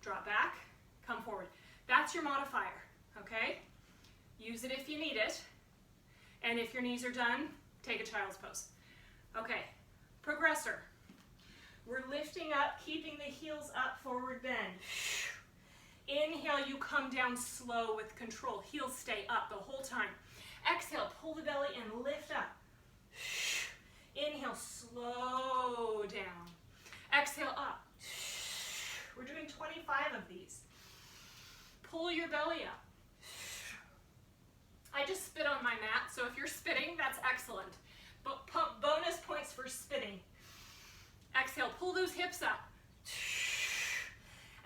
[SPEAKER 2] Drop back, come forward. That's your modifier, okay? Use it if you need it. And if your knees are done, take a child's pose. Okay, progressor. We're lifting up, keeping the heels up, forward bend. Inhale, you come down slow with control. Heels stay up the whole time. Exhale, pull the belly and lift up. Inhale, slow down. Exhale, up. We're doing 25 of these. Pull your belly up. I just spit on my mat, so if you're spitting, that's excellent. But bonus points for spitting. Exhale, pull those hips up.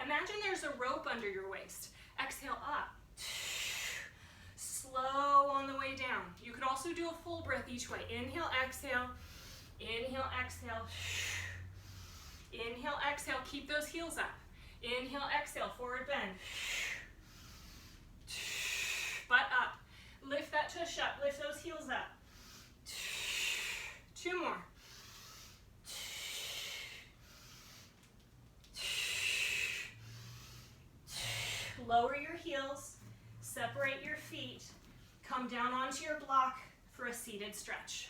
[SPEAKER 2] Imagine there's a rope under your waist. Exhale, up. Slow on the way down. You could also do a full breath each way. Inhale, exhale. Inhale, exhale. Inhale, exhale. Keep those heels up. Inhale, exhale. Forward bend. Butt up. Lift that tush up. Lift those heels up. 2 more. Lower your heels, separate your feet, come down onto your block for a seated stretch.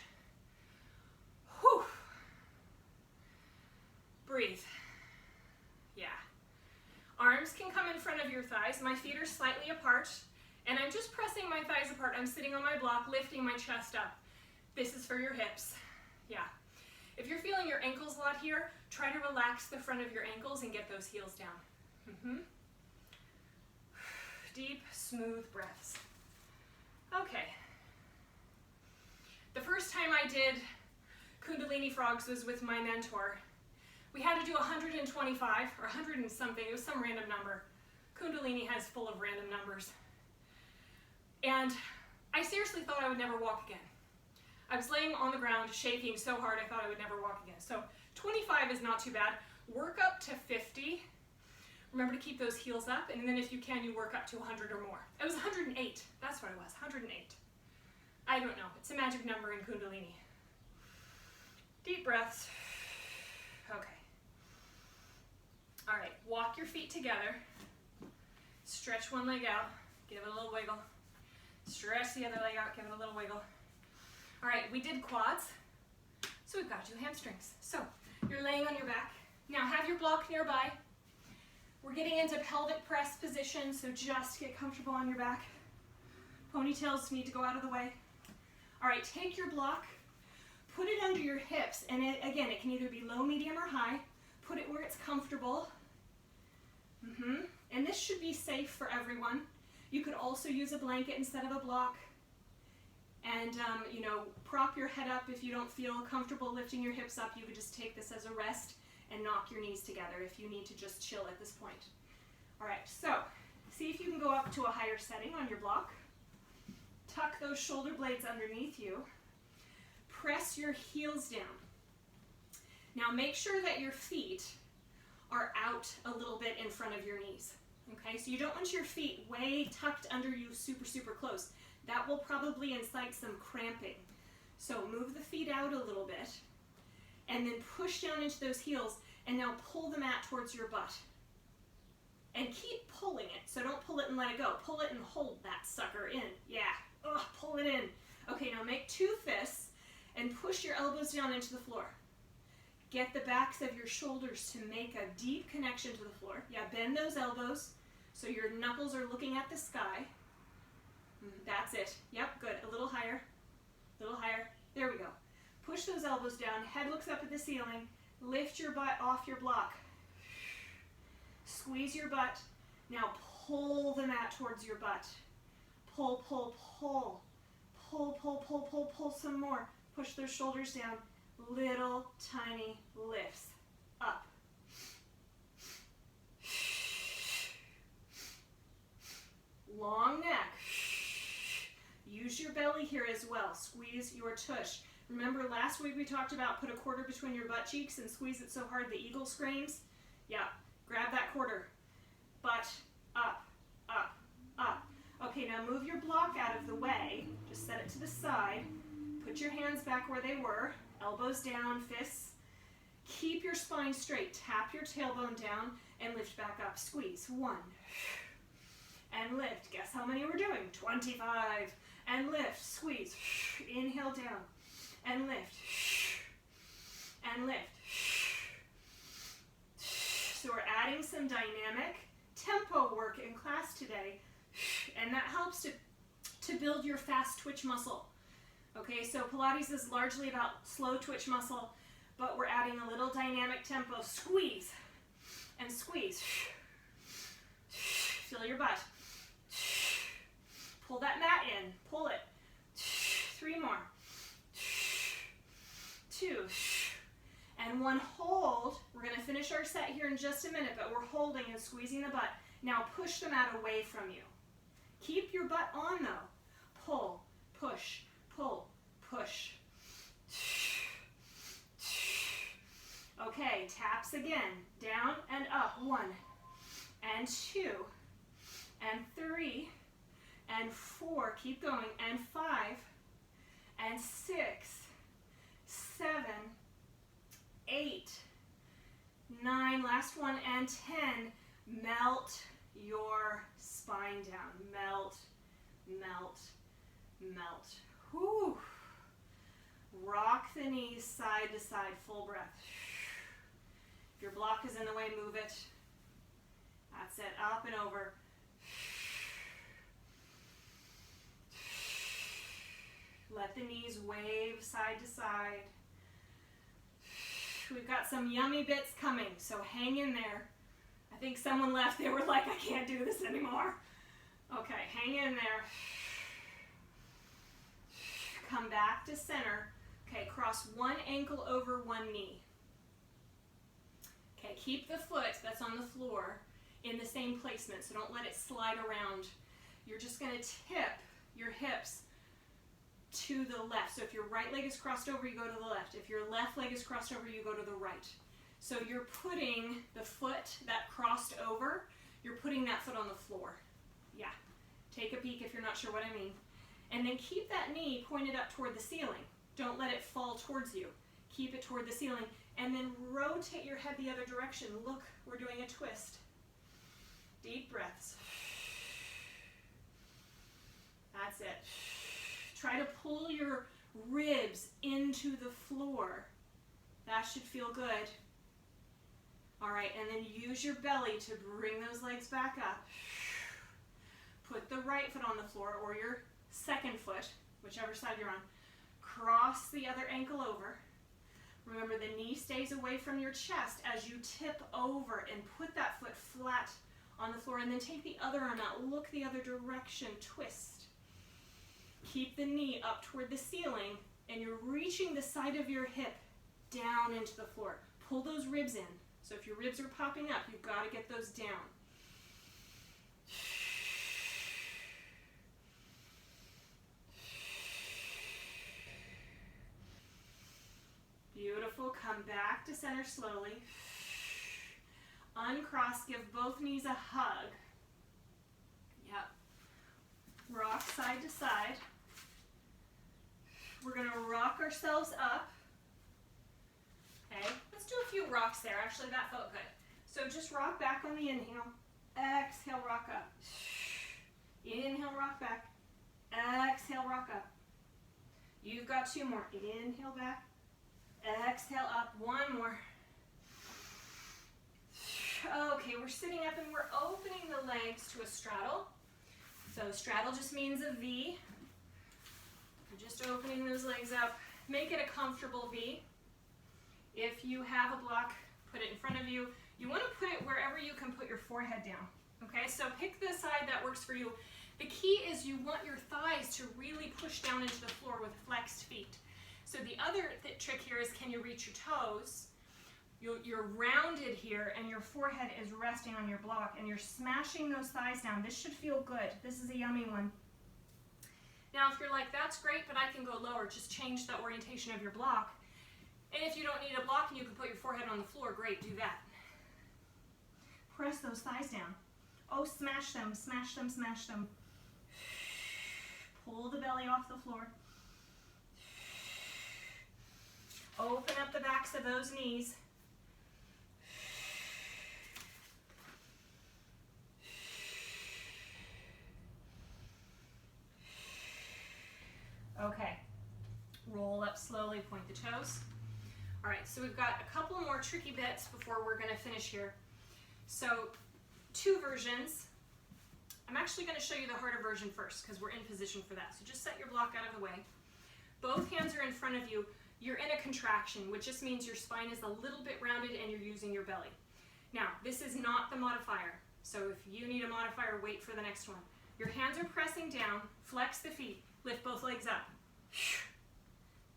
[SPEAKER 2] Whew. Breathe. Yeah. Arms can come in front of your thighs. My feet are slightly apart, and I'm just pressing my thighs apart. I'm sitting on my block, lifting my chest up. This is for your hips. Yeah. If you're feeling your ankles a lot here, try to relax the front of your ankles and get those heels down. Deep, smooth breaths. Okay. The first time I did Kundalini frogs was with my mentor. We had to do 125 or 100 and something. It was some random number. Kundalini has full of random numbers. And I seriously thought I would never walk again. I was laying on the ground, shaking so hard I thought I would never walk again. So 25 is not too bad. Work up to 50. Remember to keep those heels up, and then if you can, you work up to 100 or more. It was 108. That's what it was, 108. I don't know. It's a magic number in Kundalini. Deep breaths. Okay. All right, walk your feet together. Stretch one leg out. Give it a little wiggle. Stretch the other leg out. Give it a little wiggle. All right, we did quads, so we've got 2 hamstrings. So you're laying on your back. Now have your block nearby. We're getting into pelvic press position, so just get comfortable on your back. Ponytails need to go out of the way. All right, take your block, put it under your hips, and again, it can either be low, medium, or high. Put it where it's comfortable. And this should be safe for everyone. You could also use a blanket instead of a block. And, you know, prop your head up if you don't feel comfortable lifting your hips up. You could just take this as a rest and knock your knees together if you need to just chill at this point. All right, so see if you can go up to a higher setting on your block. Tuck those shoulder blades underneath you. Press your heels down. Now make sure that your feet are out a little bit in front of your knees. Okay, so you don't want your feet way tucked under you super, super close. That will probably incite some cramping. So move the feet out a little bit and then push down into those heels and now pull the mat towards your butt. And keep pulling it, so don't pull it and let it go. Pull it and hold that sucker in. Yeah, pull it in. Okay, now make 2 fists and push your elbows down into the floor. Get the backs of your shoulders to make a deep connection to the floor. Yeah, bend those elbows so your knuckles are looking at the sky. That's it. Yep, good. A little higher. A little higher. There we go. Push those elbows down. Head looks up at the ceiling. Lift your butt off your block. Squeeze your butt. Now pull the mat towards your butt. Pull, pull, pull. Pull, pull, pull, pull, pull some more. Push those shoulders down. Little tiny lifts up. Long neck. Use your belly here as well. Squeeze your tush. Remember last week we talked about put a quarter between your butt cheeks and squeeze it so hard the eagle screams? Yeah, grab that quarter. Butt up, up, up. Okay, now move your block out of the way. Just set it to the side. Put your hands back where they were. Elbows down, fists. Keep your spine straight. Tap your tailbone down and lift back up. Squeeze. 1. And lift. Guess how many we're doing? 25. And lift. Squeeze. Inhale down. And lift. And lift. So we're adding some dynamic tempo work in class today. And that helps to build your fast twitch muscle. Okay, so Pilates is largely about slow twitch muscle, but we're adding a little dynamic tempo. Squeeze and squeeze. Fill your butt. Pull that mat in. Pull it. 3 more. 2. And 1. Hold. We're going to finish our set here in just a minute, but we're holding and squeezing the butt. Now push the mat away from you. Keep your butt on though. Pull, push, pull, push. Okay, taps again. Down and up. 1 and 2 and 3 and 4. Keep going. And 5 and 6, 7, 8, 9. Last one and 10. Melt your spine down. Melt, melt, melt. Whew. Rock the knees side to side, full breath. If your block is in the way, move it. That's it, up and over. Let the knees wave side to side. We've got some yummy bits coming, so hang in there. I think someone left, they were like, I can't do this anymore. Okay, hang in there. Come back to center. Okay, cross one ankle over one knee. Okay, keep the foot that's on the floor in the same placement, so don't let it slide around. You're just going to tip your hips to the left. So if your right leg is crossed over, you go to the left. If your left leg is crossed over, you go to the right. So you're putting the foot that crossed over, you're putting that foot on the floor. Yeah, take a peek if you're not sure what I mean. And then keep that knee pointed up toward the ceiling. Don't let it fall towards you. Keep it toward the ceiling. And then rotate your head the other direction. Look, we're doing a twist. Deep breaths. That's it. Try to pull your ribs into the floor. That should feel good. All right, and then use your belly to bring those legs back up. Put the right foot on the floor, or your second foot, whichever side you're on. Cross the other ankle over. Remember, the knee stays away from your chest as you tip over, and put that foot flat on the floor, and then take the other arm out. Look the other direction, twist. Keep the knee up toward the ceiling, and you're reaching the side of your hip down into the floor. Pull those ribs in. So if your ribs are popping up, you've got to get those down. Beautiful. Come back to center slowly. Uncross. Give both knees a hug. Yep. Rock side to side. We're going to rock ourselves up. Okay, let's do a few rocks there. Actually, that felt good. So just rock back on the inhale. Exhale, rock up. Inhale, rock back. Exhale, rock up. You've got two more. Inhale back. Exhale up. One more. Okay, we're sitting up and we're opening the legs to a straddle. So straddle just means a V. You're just opening those legs up. Make it a comfortable V. If you have a block, put it in front of you. You want to put it wherever you can put your forehead down. Okay, so pick the side that works for you. The key is you want your thighs to really push down into the floor with flexed feet. So the other trick here is, can you reach your toes? You're rounded here and your forehead is resting on your block and you're smashing those thighs down. This should feel good. This is a yummy one. Now if you're like, that's great, but I can go lower, just change the orientation of your block. And if you don't need a block and you can put your forehead on the floor, great, do that. Press those thighs down. Oh, smash them, smash them, smash them. Pull the belly off the floor. Open up the backs of those knees. Okay. Roll up slowly, point the toes. All right, so we've got a couple more tricky bits before we're going to finish here. So, two versions. I'm actually going to show you the harder version first because we're in position for that. So just set your block out of the way. Both hands are in front of you. You're in a contraction, which just means your spine is a little bit rounded and you're using your belly. Now, this is not the modifier. So if you need a modifier, wait for the next one. Your hands are pressing down. Flex the feet. Lift both legs up.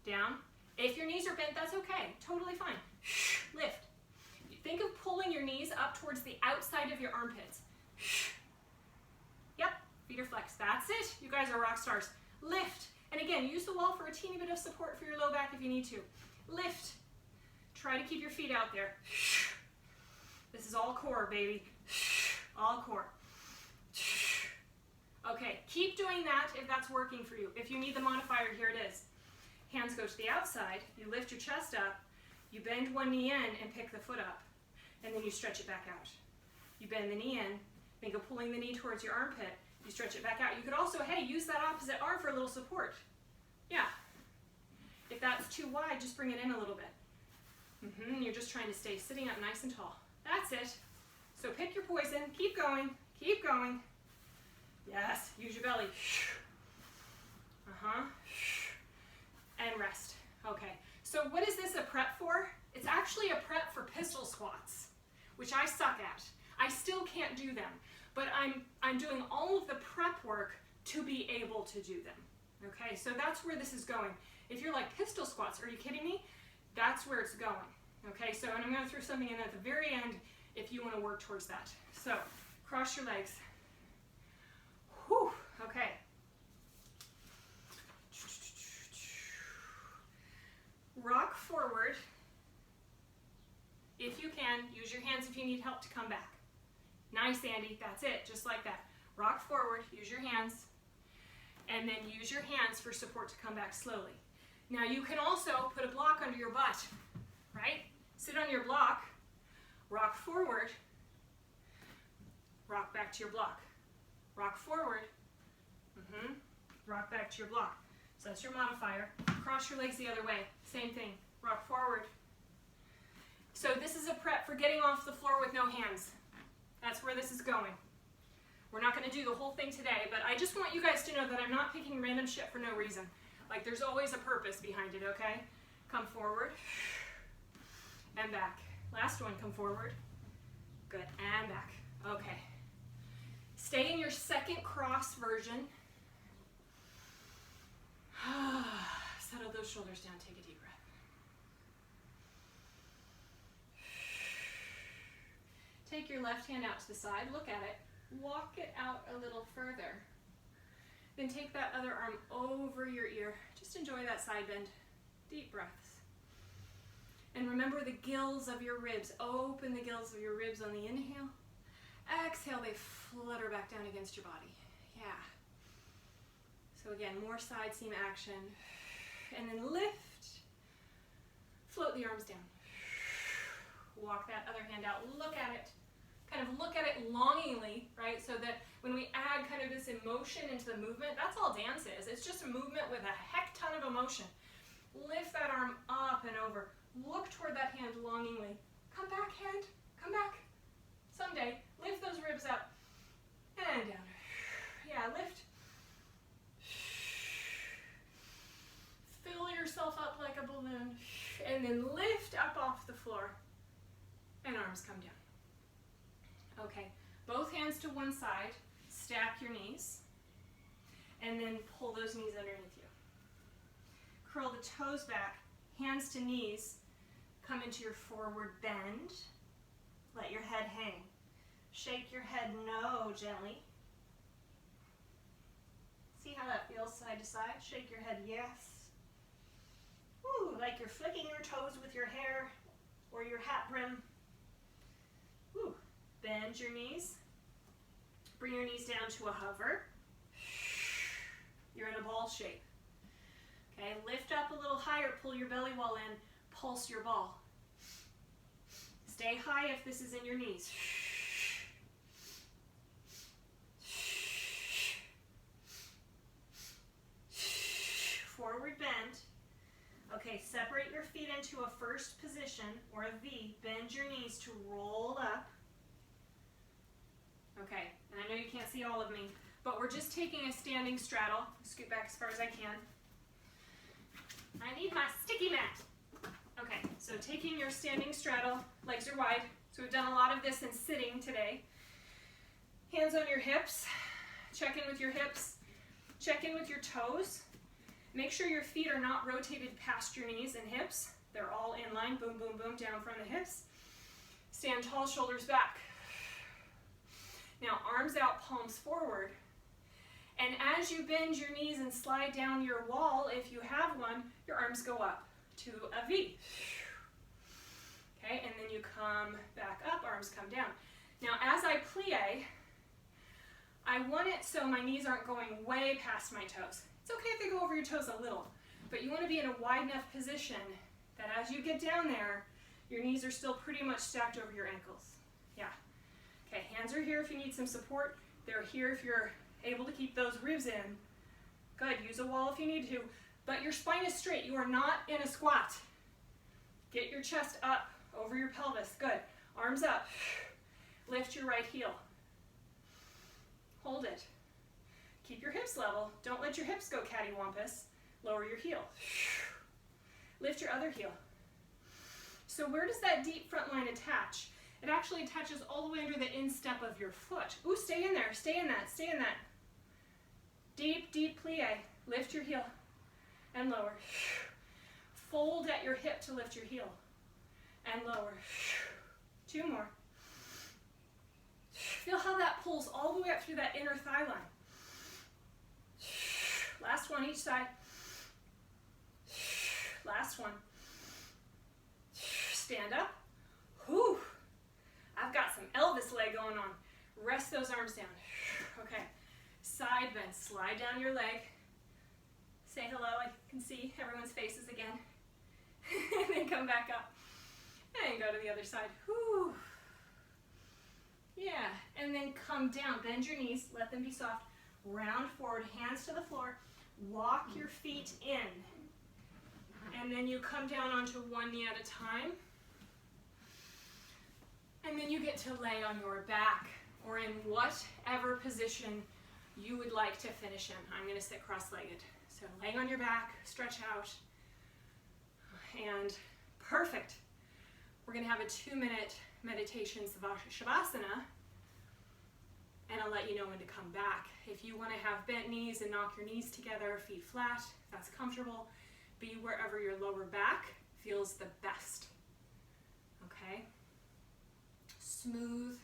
[SPEAKER 2] Down. If your knees are bent, that's okay. Totally fine. Lift. Think of pulling your knees up towards the outside of your armpits. Yep, feet are flexed. That's it. You guys are rock stars. Lift. And again, use the wall for a teeny bit of support for your low back if you need to. Lift. Try to keep your feet out there. This is all core, baby. All core. Okay, keep doing that if that's working for you. If you need the modifier, here it is. Hands go to the outside, you lift your chest up, you bend one knee in and pick the foot up, and then you stretch it back out. You bend the knee in, think of pulling the knee towards your armpit, you stretch it back out. You could also, hey, use that opposite arm for a little support. Yeah. If that's too wide, just bring it in a little bit. You're just trying to stay sitting up nice and tall. That's it. So pick your poison, keep going, keep going. Yes, use your belly. And rest. Okay, so what is this a prep for? It's actually a prep for pistol squats, which I suck at. I still can't do them, but I'm doing all of the prep work to be able to do them. Okay, so that's where this is going. If you're like, pistol squats, are you kidding me? That's where it's going. Okay, so and I'm going to throw something in at the very end if you want to work towards that. So, cross your legs. Whew, okay. Rock forward. If you can, use your hands if you need help to come back. Nice, Andy, that's it, just like that. Rock forward, use your hands, and then use your hands for support to come back slowly. Now you can also put a block under your butt, right? Sit on your block, rock forward, rock back to your block. Rock forward, rock back to your block. So that's your modifier. Cross your legs the other way, same thing, rock forward. So this is a prep for getting off the floor with no hands. That's where this is going. We're not going to do the whole thing today, but I just want you guys to know that I'm not picking random shit for no reason. Like, there's always a purpose behind it, okay? Come forward and back. Last one, come forward. Good, and back. Okay. Stay in your second cross version. Settle those shoulders down, take a deep breath. Take your left hand out to the side, look at it, walk it out a little further. Then take that other arm over your ear. Just enjoy that side bend. Deep breaths. And remember the gills of your ribs. Open the gills of your ribs on the inhale. Exhale, they flutter back down against your body. Yeah. So again, more side seam action. And then lift. Float the arms down. Walk that other hand out. Look at it. Kind of look at it longingly, right? So that when we add kind of this emotion into the movement, that's all dance is. It's just a movement with a heck ton of emotion. Lift that arm up and over. Look toward that hand longingly. Come back, hand. Come back. Someday. Lift those ribs up. And down. Yeah, lift. Fill yourself up like a balloon. And then lift up off the floor. And arms come down. Okay, both hands to one side, stack your knees, and then pull those knees underneath you. Curl the toes back, hands to knees, come into your forward bend, let your head hang. Shake your head no gently. See how that feels side to side? Shake your head yes. Ooh, like you're flicking your toes with your hair or your hat brim. Ooh. Bend your knees. Bring your knees down to a hover. You're in a ball shape. Okay, lift up a little higher, pull your belly wall in, pulse your ball. Stay high if this is in your knees. Forward bend. Okay, separate your feet into a first position or a V. Bend your knees to roll up. Okay, and I know you can't see all of me, but we're just taking a standing straddle. Scoot back as far as I can. I need my sticky mat. Okay, so taking your standing straddle, legs are wide. So we've done a lot of this in sitting today. Hands on your hips. Check in with your hips. Check in with your toes. Make sure your feet are not rotated past your knees and hips. They're all in line, boom, boom, boom, down from the hips. Stand tall, shoulders back. Now, arms out, palms forward. And as you bend your knees and slide down your wall, if you have one, your arms go up to a V. Okay, and then you come back up, arms come down. Now, as I plie, I want it so my knees aren't going way past my toes. It's okay if they go over your toes a little, but you want to be in a wide enough position that as you get down there, your knees are still pretty much stacked over your ankles. Yeah. Okay, hands are here if you need some support. They're here if you're able to keep those ribs in. Good, use a wall if you need to. But your spine is straight. You are not in a squat. Get your chest up over your pelvis. Good. Arms up. Lift your right heel. Hold it. Keep your hips level. Don't let your hips go cattywampus. Lower your heel. Lift your other heel. So where does that deep front line attach? It actually attaches all the way under the instep of your foot. Ooh, stay in there, stay in that, stay in that. Deep, deep plie. Lift your heel and lower. Fold at your hip to lift your heel and lower. 2 more. Feel how that pulls all the way up through that inner thigh line. Last one each side. Last one. stand up. Whew. I've got some Elvis leg going on. Rest those arms down. Okay. Side bend. Slide down your leg. Say hello. I can see everyone's faces again. And then come back up. And go to the other side. Whew. Yeah. And then come down. Bend your knees. Let them be soft. Round forward. Hands to the floor. Walk your feet in. And then you come down onto one knee at a time. And then you get to lay on your back or in whatever position you would like to finish in. I'm going to sit cross-legged. So laying on your back, stretch out. And perfect. We're going to have a 2-minute meditation shavasana. And I'll let you know when to come back. If you want to have bent knees and knock your knees together, feet flat, if that's comfortable, be wherever your lower back feels the best. Okay? Smooth,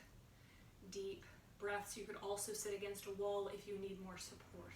[SPEAKER 2] deep breaths. You could also sit against a wall if you need more support.